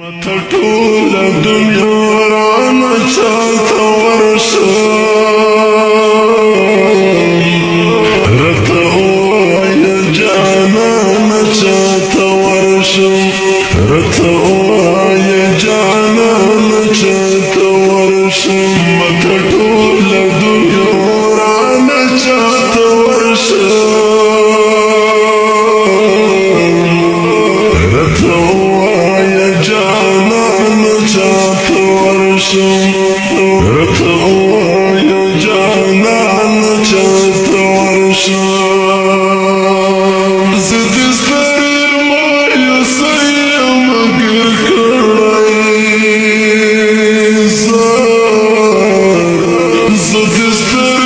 ټول دنیا رانه چاته ورشم راته ووایه جانانه چاته ورشم راته ووایه جانانه چاته ورشم ته ټول دنیا رانه چاته ورشم راته ووایه جانانه چاته ورشم راته ووایه جانانه چاته ورشم زه دې ستر مایوسه یم ګیر کړی زه دې ستر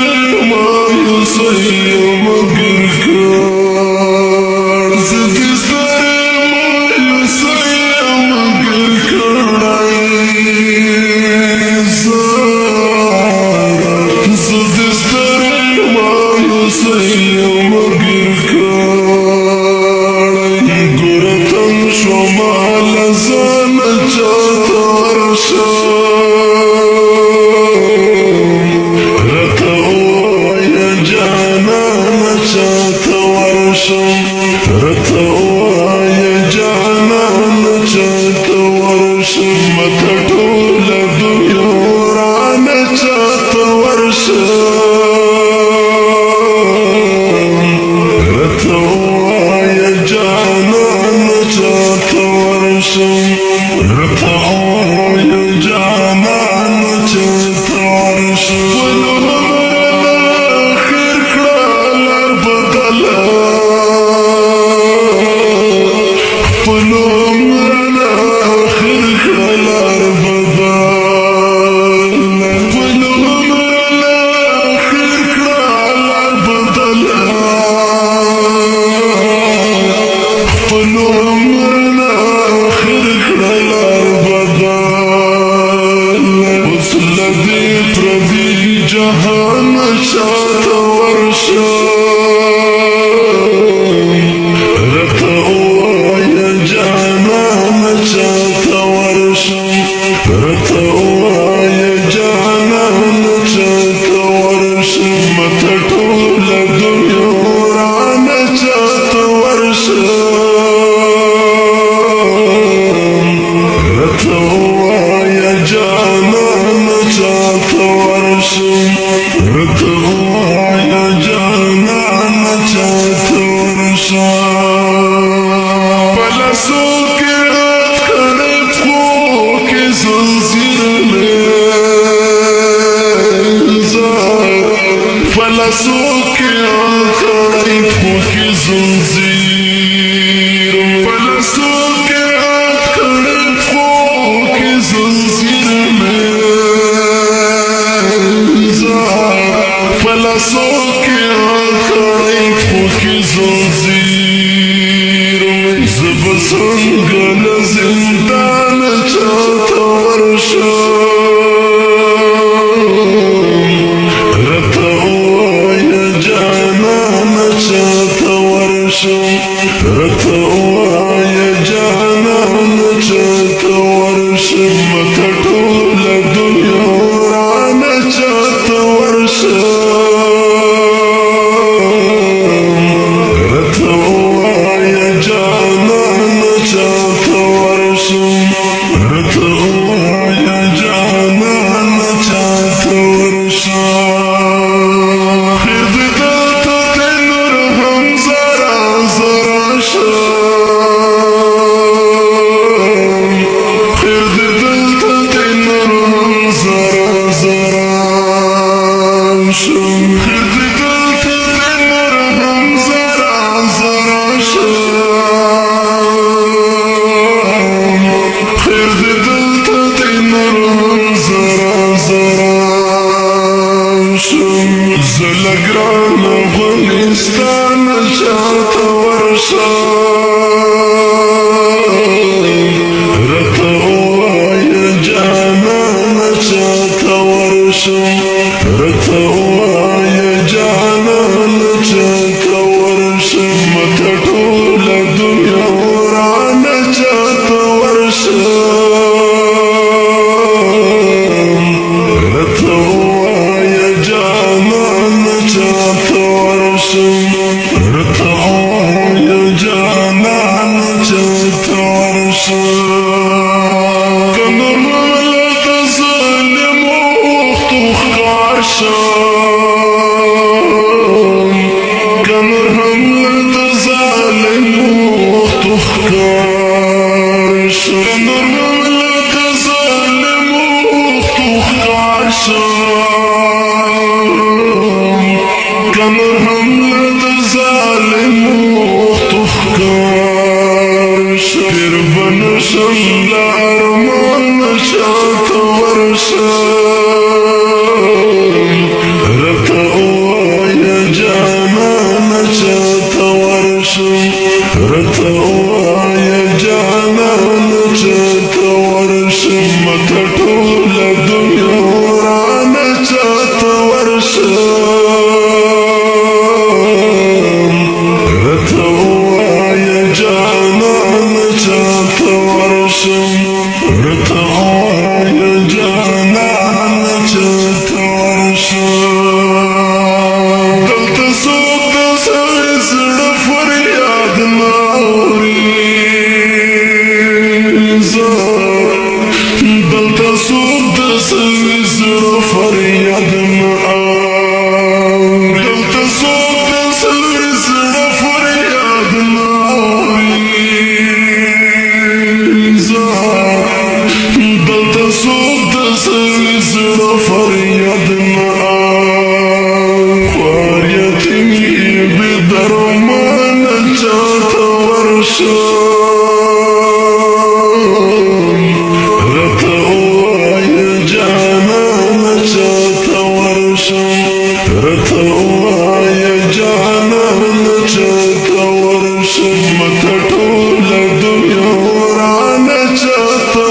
مایوسه یم ګیر کړی زه دې ستر مایوسه یم ګیر کړی زه دې ستر مایوسه یم ګیر کړی ګوره تم شومه له ځانه چاته ورشم راته ووایه جانانه چاته ورشم راته ووایه جانانه چاته ورشم ته ټول دنیا رانه چاته ورشم راته ووایه جانانه چاته ورشم راته ووایه جانانه چاته ورشم خیر کړه لار بدله پلومرنه خیر کړه لار بدله پلومرنه خیر کړه لار بدله پلومرنه خیر کړه لار بدله اوس له دې پردي جهان چاته ورشم راته ووایه جانانه چاته ورشم راته ووایه جانانه چاته ورشم ته ټول دنیا رانه چاته ورشم راته ووایه جانانه چاته ورشم راته ووایه جانانه چاته ورشم په لاسو کې کړی پښو کې زنځیر مې په لاسو کې کړی پښو کې زنځیر په لاسو کې کړی پښو کې زنځیر مې په لاسو کې کړی پښو کې زنځیر زه به څنګه له زندانه چاته ورشم راته ووایه جانانه چاته ورشم راته ووایه جانانه چاته ورشم ته ټول دنیا رانه چاته ورشم راته ووایه جانانه چاته ورشم راته ووایه جانانه چاته ورشم خیر دې دلته دی نور هم زره زره شم خیر دې دلته كنرملة ظالم وخار شام كنرملة ظالم وخار شام كنرملة ظالم وخار شام كنرملة ظالم وخار شام بنشم لأرمان شات ورشام رتأوا يا جانان شات ورشام رتأوا يا جانان شات ورشام متطول الدنيا ورانا شات ورشام رتأوا يا جانان شات ورشام رتأوا يا جانان شات ورشام دلتا سوق دا سوي زړه فریاد ناوري دلتا سوق دا سوي زړه فریاد ناوري دلتا سوق دا سوي زړه فریاد ناوري دلتا سوق دا سوي زړه فریاد ناوري خوار یتیمی بی درمان چاہتا ورشام رتأوا یا جانان چاہتا ورشام رتأوا یا جانان چاہتا ورشام متطول دنیا ورانا چاہتا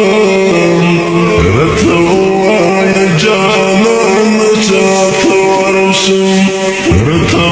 ورشام رتأوا یا جانان چاہتا ورشام رتأوا